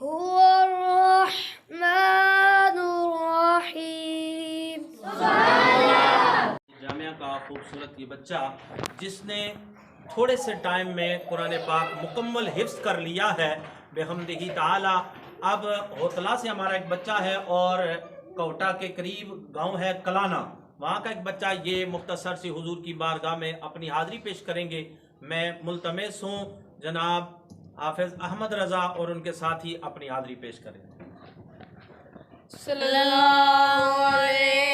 هو الرحمن الرحيم. جامعہ کا خوبصورت یہ بچہ جس نے تھوڑے سے ٹائم میں قرآن پاک مکمل حفظ کر لیا ہے بحمدہ تعالی. اب ہوتلا سے ہمارا ایک بچہ ہے اور کوٹا کے قریب گاؤں ہے کلانا، وہاں کا ایک بچہ یہ مختصر سی حضور کی بارگاہ میں اپنی حاضری پیش کریں گے. میں ملتمس ہوں جناب حافظ احمد رضا اور ان کے ساتھی اپنی حاضری پیش کریں. صلی اللہ علیہ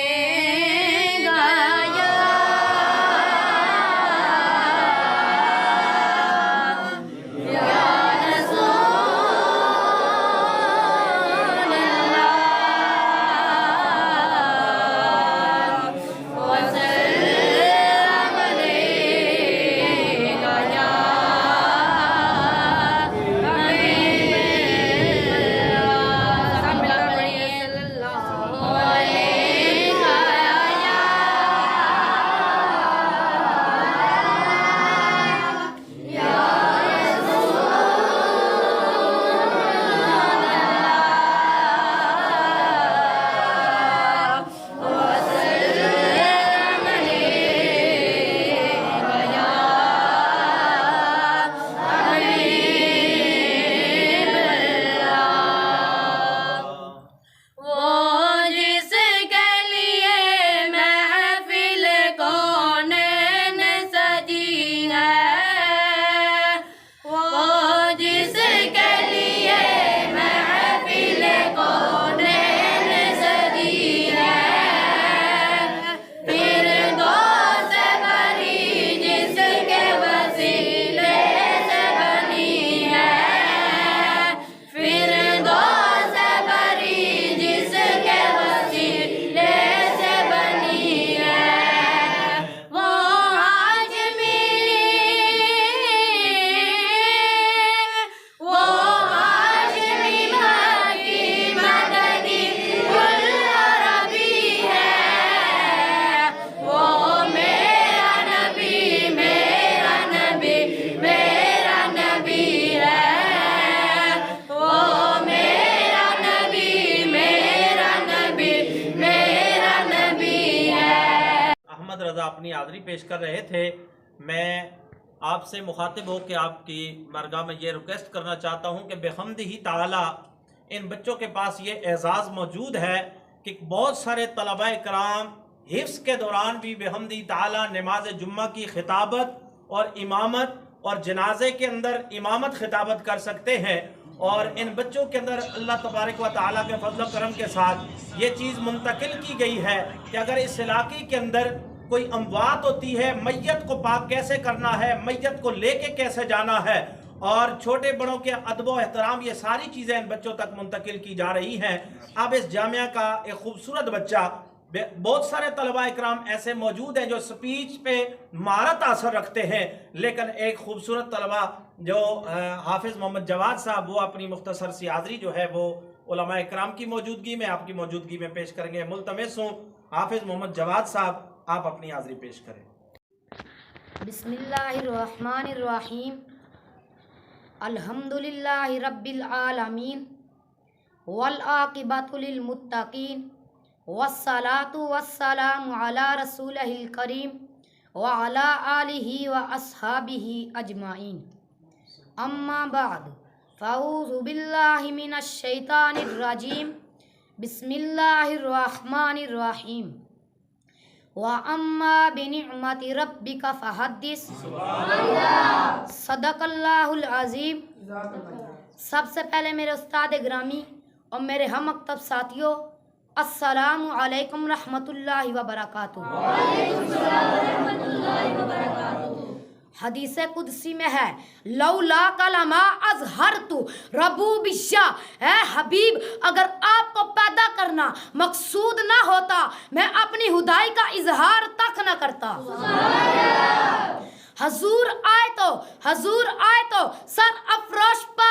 اپنی حاضری پیش کر رہے تھے. میں آپ سے مخاطب ہو کہ آپ کی بارگاہ میں یہ ریکویسٹ کرنا چاہتا ہوں کہ بحمدہ تعالی ان بچوں کے پاس یہ اعزاز موجود ہے کہ بہت سارے طلباء کرام حفظ کے دوران بھی بحمدہ تعالی نماز جمعہ کی خطابت اور امامت اور جنازے کے اندر امامت خطابت کر سکتے ہیں. اور ان بچوں کے اندر اللہ تبارک و تعالیٰ کے فضل و کرم کے ساتھ یہ چیز منتقل کی گئی ہے کہ اگر اس علاقے کے اندر کوئی اموات ہوتی ہے، میت کو پاک کیسے کرنا ہے، میت کو لے کے کیسے جانا ہے، اور چھوٹے بڑوں کے ادب و احترام، یہ ساری چیزیں ان بچوں تک منتقل کی جا رہی ہیں. اب اس جامعہ کا ایک خوبصورت بچہ، بہت سارے طلباء اکرام ایسے موجود ہیں جو سپیچ پہ مہارت حاصل رکھتے ہیں، لیکن ایک خوبصورت طلباء جو حافظ محمد جواد صاحب، وہ اپنی مختصر سی حاضری جو ہے وہ علماء اکرام کی موجودگی میں، آپ کی موجودگی میں پیش کریں گے. ملتمس ہوں حافظ محمد جواد صاحب آپ اپنی حاضری پیش کریں. بسم اللہ الرحمن الرحیم. الحمدللہ رب العالمین والعاقبۃ للمتقین والصلاۃ والسلام علی رسولہ الکریم وعلی آلہ واصحابہ اجمعین. اما بعد فاعوذ باللہ من الشیطان الرجیم. بسم اللہ الرحمن الرحیم. وَأَمَّا بِنِعْمَةِ رَبِّكَ فَحَدِّثْ. صدق اللہ العظیم. سب سے پہلے میرے استاد گرامی اور میرے ہم مکتب ساتھیوں، السلام علیکم رحمۃ اللہ وبرکاتہ. حدیث قدسی میں ہے، لولا کلمہ اظہرت ربوبیہ، اے حبیب اگر آپ کو پیدا کرنا مقصود نہ ہوتا میں اپنی خدائی کا اظہار تک نہ کرتا. حضور آئے تو سر افروش پا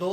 2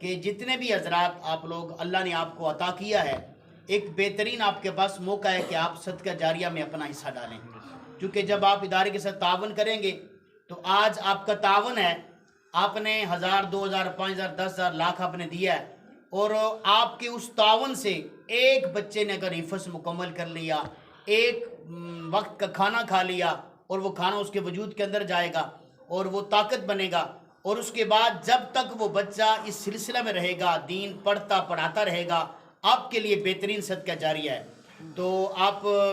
کہ جتنے بھی حضرات آپ لوگ اللہ نے آپ کو عطا کیا ہے، ایک بہترین آپ کے پاس موقع ہے کہ آپ صدقہ جاریہ میں اپنا حصہ ڈالیں، کیونکہ جب آپ ادارے کے ساتھ تعاون کریں گے تو آج آپ کا تعاون ہے، آپ نے 1000 2000 5000 10000 لاکھ آپ نے دیا ہے، اور آپ کے اس تعاون سے ایک بچے نے اگر حفظ مکمل کر لیا، ایک وقت کا کھانا کھا لیا، اور وہ کھانا اس کے وجود کے اندر جائے گا اور وہ طاقت بنے گا، اور اس کے بعد جب تک وہ بچہ اس سلسلہ میں رہے گا، دین پڑھتا پڑھاتا رہے گا، آپ کے لیے بہترین صدقہ جاریہ ہے۔ تو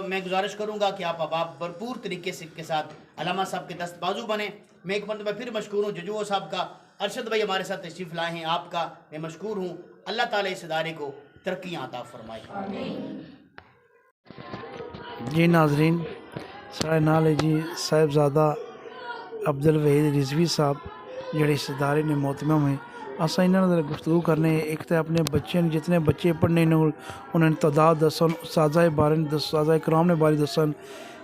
میں گزارش کروں گا کہ آپ بھرپور طریقے سے کے ساتھ علامہ صاحب کے دست بازو بنیں۔ میں ایک مرتبہ پھر مشکور ہوں ججو صاحب کا، ارشد بھائی ہمارے ساتھ تشریف لائے ہیں، آپ کا میں مشکور ہوں۔ اللہ تعالیٰ اس ادارے کو ترقیاں عطا فرمائے۔ جی ناظرین، سارے نال ہے جی صاحبزادہ عبد الوحید رضوی صاحب جڑے اس ادارے نے محتمم ہیں۔ اساں انہاں نال گفتگو کرنے، ایک تو اپنے بچے جتنے بچے پڑھنے انہوں نے تعداد دسن، اساتذہ بارے اساتذہ کرام نے بارے دسن،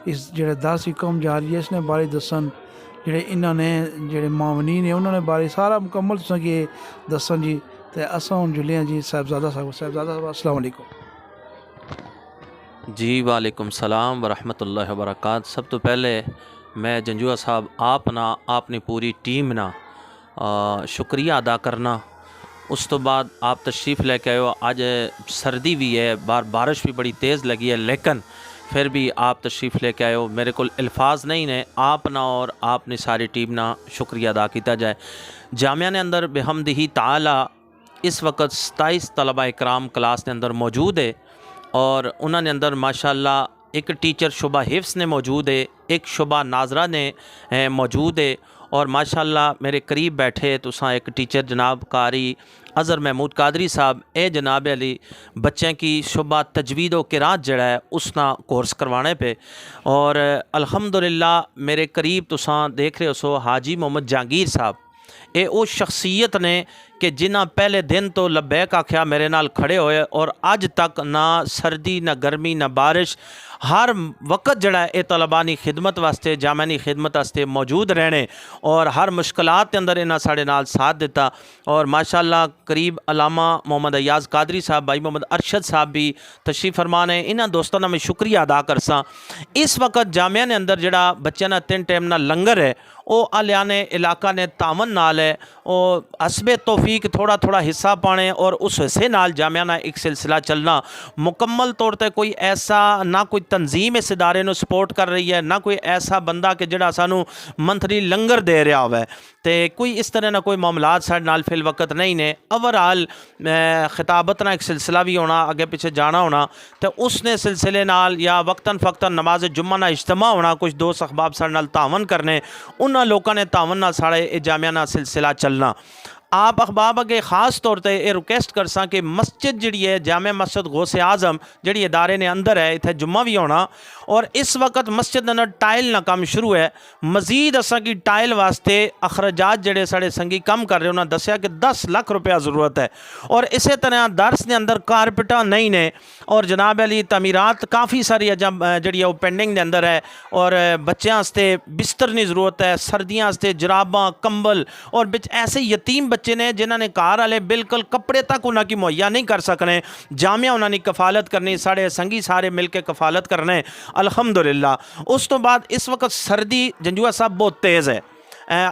اس جڑے دس کم جاری ہے اس نے بارے دسن، جڑے انہوں نے جڑے معاونین ہیں انہوں نے بارے سارا مکمل تساں کہ دسن جی۔ تے اساں ہن جلے ہیں جی صاحبزادہ صاحب السلام علیکم۔ جی وعلیکم السلام ورحمۃ اللہ وبرکاتہ۔ سب تو پہلے میں جنجوعہ صاحب اپنی پوری ٹیم نا شکریہ ادا کرنا۔ اس تو بعد آپ تشریف لے کے آئے ہو، آج سردی بھی ہے، بارش بھی بڑی تیز لگی ہے، لیکن پھر بھی آپ تشریف لے کے آئے ہو، میرے کو الفاظ نہیں نے، آپ نا اور آپ نے ساری ٹیم نا شکریہ ادا کیتا جائے۔ جامعہ نے اندر بحمدہ تعالی اس وقت 27 طلبہ اکرام کلاس نے اندر موجود ہے، اور انہوں نے اندر ماشاءاللہ ایک ٹیچر شعبہ حفظ نے موجود ہے، ایک شعبہ ناظرہ نے موجود ہے، اور ماشاءاللہ میرے قریب بیٹھے تو ایک ٹیچر جناب قاری اظہر محمود قادری صاحب، اے جناب علی بچیں کی شعبہ تجوید و قرات جڑا ہے اس نا کورس کروانے پہ، اور الحمدللہ میرے قریب تساں دیکھ رہے ہو سو حاجی محمد جہانگیر صاحب، اے او شخصیت نے کہ جنہ پہلے دن تو لبیک آکھیا میرے نال کھڑے ہوئے، اور اج تک نہ سردی نہ گرمی نہ بارش، ہر وقت جڑا ہے اے طلبانی خدمت واسطے جامعانی خدمت واسطے موجود رہنے، اور ہر مشکلات کے اندر انہاں ساڑے نال ساتھ دیتا۔ اور ماشاءاللہ قریب علامہ محمد ایاز قادری صاحب، بھائی محمد ارشد صاحب بھی تشریف فرمان ہے، انہاں دوستاں میں شکریہ ادا کرساں۔ اس وقت جامعہ نے اندر جڑا بچیاں نا 3 ٹائم نا لنگر ہے، او الیانے علاقہ نے تعاون نال ہے، او حسب توفیق تھوڑا تھوڑا حصہ پانے، اور اس حصے نال جامعہ نا ایک سلسلہ چلنا مکمل طور تے کوئی ایسا نہ کوئی تنظیم اس ادارے نو سپورٹ کر رہی ہے، نہ کوئی ایسا بندہ کہ جڑا سانو منتھلی لنگر دے رہا ہوئے، تے کوئی اس طرح نہ کوئی معاملات ساڑھے نال فی الوقت نہیں نے۔ اوورال خطابت نہ ایک سلسلہ بھی ہونا، آگے پیچھے جانا ہونا، تے اس نے سلسلے نال یا وقتاً فقتاً نماز جمعہ نہ اجتماع ہونا، کچھ دوست احباب ساڑھے نال تعاون کرنے، انہاں لوکاں نے تعاون نال ساڑھے جامعہ نہ سلسلہ چلنا۔ آپ احباب اگے خاص طور تے یہ ریکویسٹ کرساں کہ مسجد جڑی ہے جامع مسجد غوث اعظم جڑی ادارے نے اندر ہے، اتھے جمعہ بھی ہونا، اور اس وقت مسجد اندر ٹائل نہ کام شروع ہے، مزید اساں کی ٹائل واسطے اخراجات جڑے ساڑے سنگی کم کر رہے، انہوں نے دسیا کہ 10 لاکھ روپیہ ضرورت ہے، اور اسی طرح درس نے اندر کارپٹا نہیں نے، اور جناب علی تعمیرات کافی ساری جڑی ہے وہ پینڈنگ دے اندر ہے، اور بچیاں واسطے بستر نہیں ضرورت ہے، سردیاں واسطے جراباں کمبل، اور ایسے یتیم بچے نے جنہاں نے کار والے بالکل کپڑے تک انہاں کی مہیا نہیں کر سکنے، جامعہ انہاں نے کفالت کرنی، ساڑے سنگی سارے مل کے کفالت کرنے الحمدللہ۔ اس تو بعد اس وقت سردی جنجوعہ صاحب بہت تیز ہے،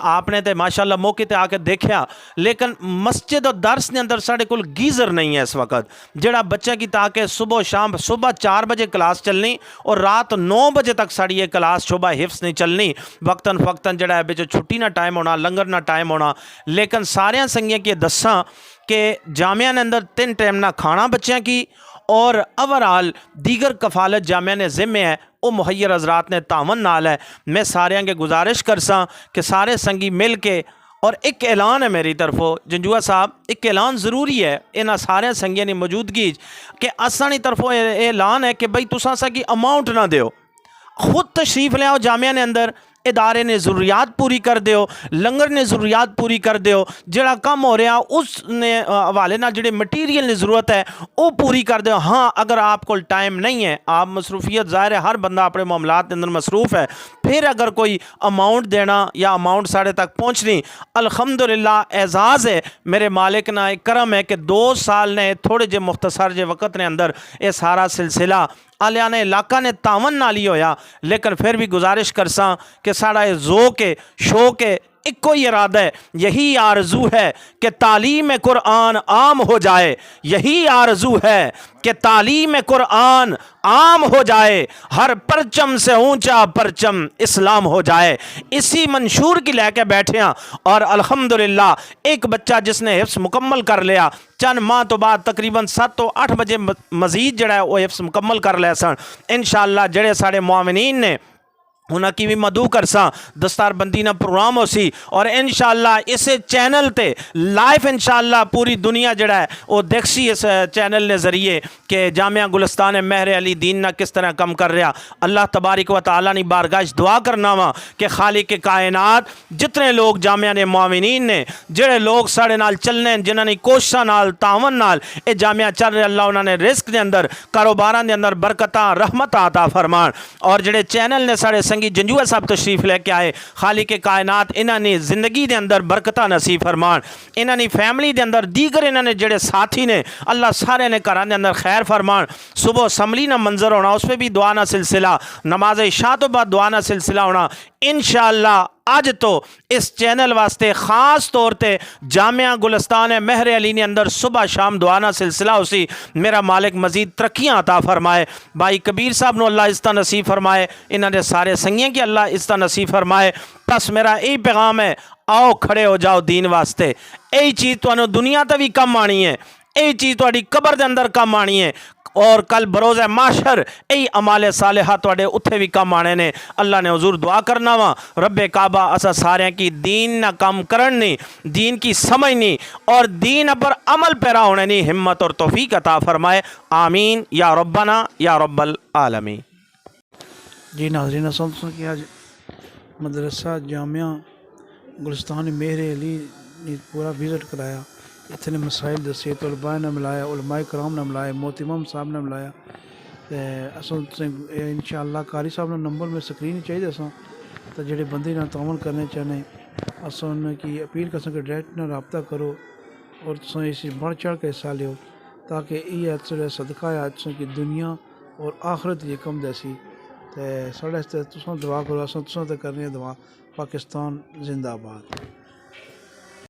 آپ نے تے ماشاءاللہ موقع تے آ کے دیکھیا، لیکن مسجد اور درس نے اندر ساڑے کل گیزر نہیں ہے اس وقت، جڑا بچہ کی تاکہ صبح شام صبح 4 بجے کلاس چلنی اور رات 9 بجے تک ساڑی یہ کلاس شعبہ حفظ نہیں چلنی، وقتاً فقتاً جڑا ہے بچے چھٹی نہ ٹائم ہونا، لنگر نہ ٹائم ہونا، لیکن سارے سنگیاں کی دساں کہ جامعہ نے اندر 3 ٹائم نہ کھانا بچیاں کی، اور اوورال دیگر کفالت جامعہ نے ذمہ ہے وہ مہیر حضرات نے تعاون نال ہے۔ میں سارے کے گزارش کرساں کہ سارے سنگی مل کے، اور ایک اعلان ہے میری طرفوں جنجوعہ صاحب، ایک اعلان ضروری ہے انہاں سارے سنگیاں نے موجودگی کہ اساں طرفوں اعلان ہے کہ بھئی تساں سا کی اماؤنٹ نہ دیو، خود تشریف لے آؤ جامعہ نے اندر، ادارے نے ضروریات پوری کر دیو، لنگر نے ضروریات پوری کر دیو، جڑا کم ہو رہا اس نے حوالے نہ جڑے مٹیریل نے ضرورت ہے وہ پوری کر دیو۔ ہاں اگر آپ کو ٹائم نہیں ہے، آپ مصروفیت ظاہر ہے ہر بندہ اپنے معاملات کے اندر مصروف ہے، پھر اگر کوئی اماؤنٹ دینا یا اماؤنٹ ساڑھے تک پہنچنی الحمدللہ اعزاز ہے میرے مالک نا ایک کرم ہے کہ 2 سال نے تھوڑے جے مختصر جے وقت نے اندر یہ سارا سلسلہ آلیان علاقہ نے تعاون نالی ہویا، لیکن پھر بھی گزارش کرساں کہ ساڑا یہ ذوق ہے شوق ہے ایک کوئی ارادہ ہے، یہی آرزو ہے کہ تعلیم قرآن عام ہو جائے، یہی آرزو ہے کہ تعلیم قرآن عام ہو جائے، ہر پرچم سے اونچا پرچم اسلام ہو جائے، اسی منشور کی لے کے بیٹھے ہیں۔ اور الحمدللہ ایک بچہ جس نے حفظ مکمل کر لیا چند ماہ تو بعد تقریباً 7 تو 8 بجے مزید جڑا ہے وہ حفظ مکمل کر لے سن انشاءاللہ جڑے سارے معاونین نے انہاں کی بھی مدعو کرساں دستار بندی نہ پروگرام ہو سی اور انشاءاللہ اسے چینل تے لائف انشاءاللہ پوری دنیا جڑا ہے وہ دیکھ سی اس چینل نے ذریعے کہ جامعہ گلستان مہر علی دین نہ کس طرح کم کر رہا۔ اللہ تبارک و تعالیٰ نے بارگاہ دعا کرنا وا کہ خالق کائنات جتنے لوگ جامعہ نے معاونین نے جڑے لوگ ساڑے نال چلنے جنہاں نے کوششاں نال تعاون نال اے جامعہ چل رہے اللہ انہاں نے رزق دے اندر کاروباراں دے اندر برکتاں رحمت عطا فرمان، اور جڑے چینل نے ساڑے سنگی جنجوہ صاحب تشریف لے کے آئے خالق کائنات انہاں نے زندگی دے اندر برکتاں نصیب فرمان، انہاں نے فیملی دے اندر دیگر انہاں نے جڑے ساتھی نے اللہ سارے نے گھراں دے اندر خیر فرمان۔ صبح اسمبلی نہ منظر ہونا اس پہ بھی دعا نہ سلسلہ، نماز عشاء تو بعد دعا نہ سلسلہ ہونا انشاءاللہ۔ آج تو اس چینل واسطے خاص طور تے جامعہ گلستان مہر علی نے اندر صبح شام دعانا سلسلہ اسی میرا مالک مزید ترقیاں عطا فرمائے، بھائی کبیر صاحب نو اللہ عزتہ نصیب فرمائے، انہوں نے سارے سنگیاں کی اللہ عزتہ نصیب فرمائے۔ بس میرا یہی پیغام ہے آؤ کھڑے ہو جاؤ دین واسطے، یہی چیز تو دنیا تے بھی کم آنی ہے، یہی چیز تہاڈی قبر دے اندر کم آنی ہے، اور کل بروز معاشر ای عمال صالحہ توڑے اتھے بھی کم آنے نے۔ اللہ نے حضور دعا کرنا وا رب کعبہ اسا سارے کی دین نہ کم کرنی، دین کی سمجھنی اور دین پر عمل پیرا ہونے نی ہمت اور توفیق عطا فرمائے، آمین یا ربنا یا رب العالمین۔ جی ناظرین اساں کی آج مدرسہ جامعہ گلستان مہر علی نے پورا وزٹ کرایا، اتنے مسائل دسے، طلباء نے ملایا، علماء کرام نے ملایا، موتمم صاحب نے ملایا، انشاءاللہ قاری صاحب نے نمبر میں سکرین چاہیے اساں تو جڑے بندے نہ تعاون کرنے چاہنے اساں کی اپیل کرساں کہ ڈائریکٹ نہ رابطہ کرو اور تساں اسی بڑھ چڑھ کے حصہ لیو تاکہ یہ اچھا صدقہ ہے تساں کی دنیا اور آخرت یہ کم دیسی تے ساڑے تساں دعا کرو، اساں تساں تے کرنے دعا۔ پاکستان زندہ باد۔